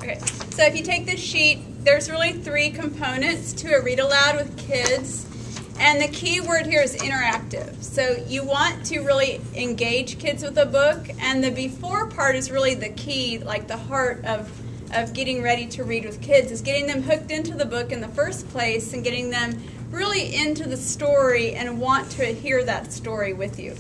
Okay, so if you take this sheet, there's really 3 components to a read aloud with kids. And the key word here is interactive. So you want to really engage kids with a book, and the before part is really the key, like the heart of getting ready to read with kids, is getting them hooked into the book in the first place and getting them really into the story and want to hear that story with you.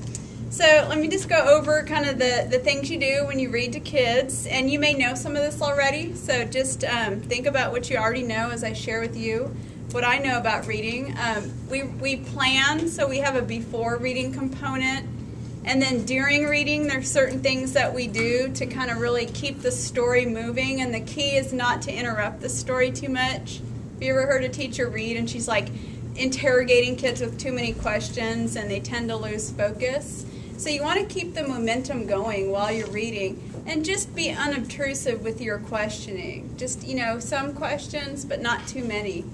So let me just go over kind of the things you do when you read to kids, and you may know some of this already, so just think about what you already know as I share with you what I know about reading. We plan, so we have a before reading component, and then during reading there's certain things that we do to kind of really keep the story moving, and the key is not to interrupt the story too much. Have you ever heard a teacher read and she's like interrogating kids with too many questions and they tend to lose focus? So you want to keep the momentum going while you're reading, and just be unobtrusive with your questioning. Just, some questions, but not too many.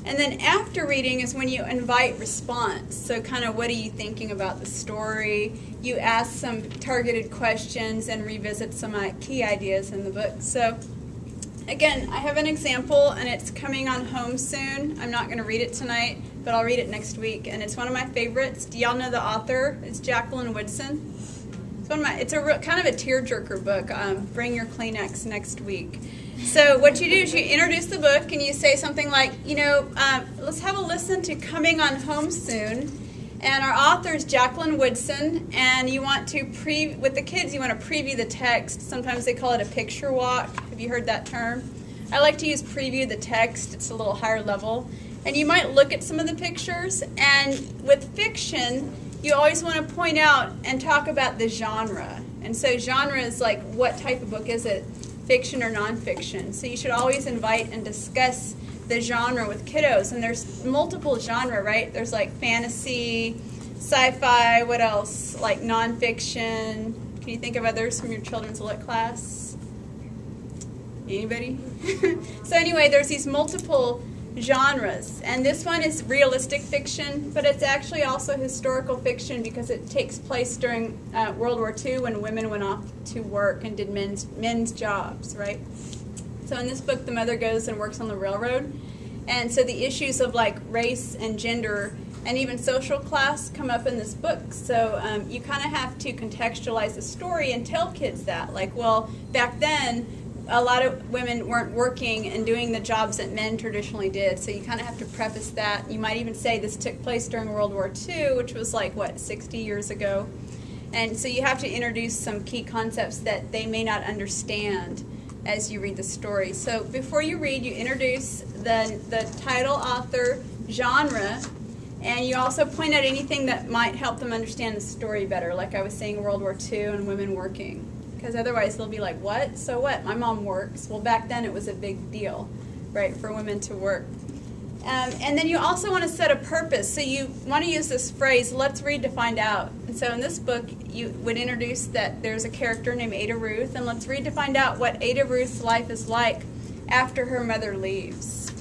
And then after reading is when you invite response. So kind of, what are you thinking about the story? You ask some targeted questions and revisit some key ideas in the book. So again, I have an example, and it's coming on home soon. I'm not going to read it tonight, but I'll read it next week. And it's one of my favorites. Do y'all know the author? It's Jacqueline Woodson. It's kind of a tearjerker book. Bring your Kleenex next week. So what you do is you introduce the book and you say something like, let's have a listen to Coming on Home Soon. And our author is Jacqueline Woodson, and you want to with the kids, you want to preview the text. Sometimes they call it a picture walk. Have you heard that term? I like to use preview the text. It's a little higher level. And you might look at some of the pictures, and with fiction, you always want to point out and talk about the genre. And so genre is like, what type of book is it? Fiction or nonfiction. So you should always invite and discuss the genre with kiddos. And there's multiple genre, right? There's like fantasy, sci-fi, what else? Like nonfiction. Can you think of others from your children's lit class? Anybody? So anyway, there's these multiple genres, and this one is realistic fiction, but it's actually also historical fiction because it takes place during World War II, when women went off to work and did men's jobs, right? So in this book, the mother goes and works on the railroad, and so the issues of like race and gender and even social class come up in this book. So you kind of have to contextualize the story and tell kids that, like, well, back then a lot of women weren't working and doing the jobs that men traditionally did. So you kind of have to preface that. You might even say this took place during World War II, which was like, 60 years ago. And so you have to introduce some key concepts that they may not understand as you read the story. So before you read, you introduce the title, author, genre, and you also point out anything that might help them understand the story better. Like I was saying, World War II and women working. Because otherwise they'll be like, what? So what? My mom works. Well, back then it was a big deal, right, for women to work. And then you also want to set a purpose. So you want to use this phrase, let's read to find out. And so in this book, you would introduce that there's a character named Ada Ruth, and let's read to find out what Ada Ruth's life is like after her mother leaves.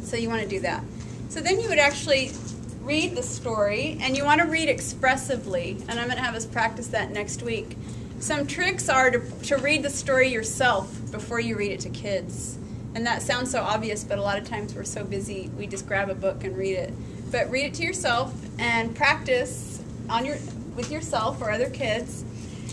So you want to do that. So then you would actually read the story, and you want to read expressively, and I'm going to have us practice that next week. Some tricks are to read the story yourself before you read it to kids. And that sounds so obvious, but a lot of times we're so busy, we just grab a book and read it. But read it to yourself and practice with yourself or other kids.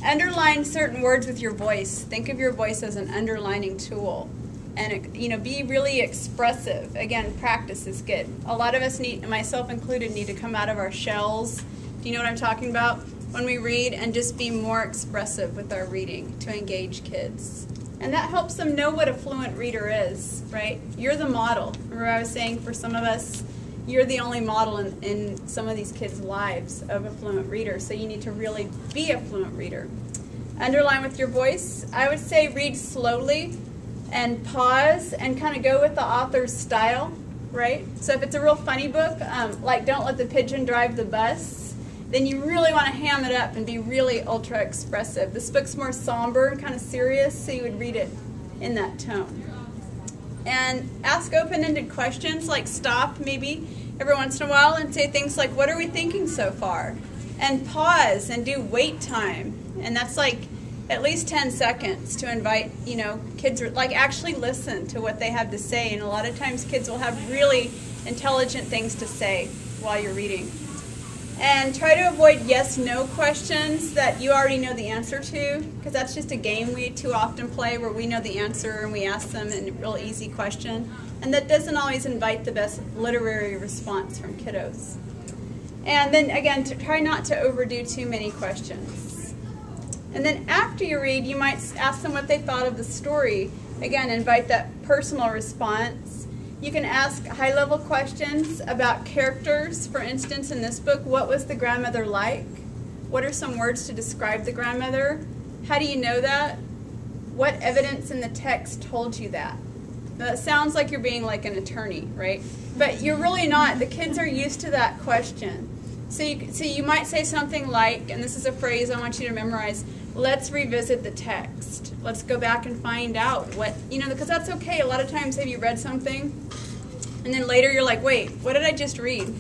Underline certain words with your voice. Think of your voice as an underlining tool. And be really expressive. Again, practice is good. A lot of us myself included, need to come out of our shells. Do you know what I'm talking about? When we read, and just be more expressive with our reading to engage kids. And that helps them know what a fluent reader is, right? You're the model. Remember I was saying, for some of us, you're the only model in some of these kids' lives of a fluent reader, so you need to really be a fluent reader. Underline with your voice. I would say read slowly and pause and kind of go with the author's style, right? So if it's a real funny book, like Don't Let the Pigeon Drive the Bus, then you really want to ham it up and be really ultra expressive. This book's more somber and kind of serious, so you would read it in that tone. And ask open-ended questions, like stop maybe every once in a while and say things like, what are we thinking so far? And pause and do wait time. And that's like, at least 10 seconds to invite, kids, like actually listen to what they have to say. And a lot of times kids will have really intelligent things to say while you're reading. And try to avoid yes/no questions that you already know the answer to, because that's just a game we too often play where we know the answer and we ask them a real easy question. And that doesn't always invite the best literary response from kiddos. And then again, try not to overdo too many questions. And then after you read, you might ask them what they thought of the story. Again, invite that personal response. You can ask high-level questions about characters. For instance, in this book, what was the grandmother like? What are some words to describe the grandmother? How do you know that? What evidence in the text told you that? Now, that sounds like you're being like an attorney, right? But you're really not. The kids are used to that question. So you might say something like, and this is a phrase I want you to memorize, let's revisit the text. Let's go back and find out what, because that's okay. A lot of times have you read something and then later you're like, wait, what did I just read?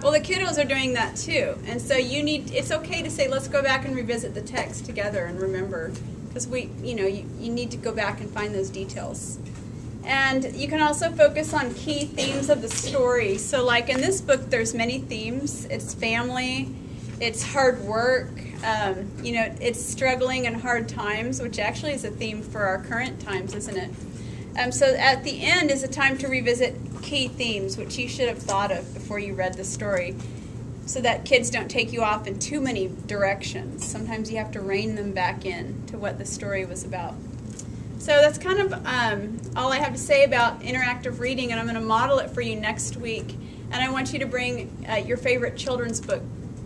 Well, the kiddos are doing that too. And so it's okay to say, let's go back and revisit the text together and remember, because you need to go back and find those details. And you can also focus on key themes of the story. So like in this book, there's many themes. It's family, it's hard work, it's struggling and hard times, which actually is a theme for our current times, isn't it? So at the end is a time to revisit key themes, which you should have thought of before you read the story, so that kids don't take you off in too many directions. Sometimes you have to rein them back in to what the story was about. So that's kind of all I have to say about interactive reading, and I'm going to model it for you next week. And I want you to bring your favorite children's book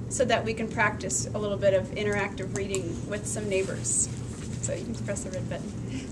so that we can practice a little bit of interactive reading with some neighbors. So you can press the red button.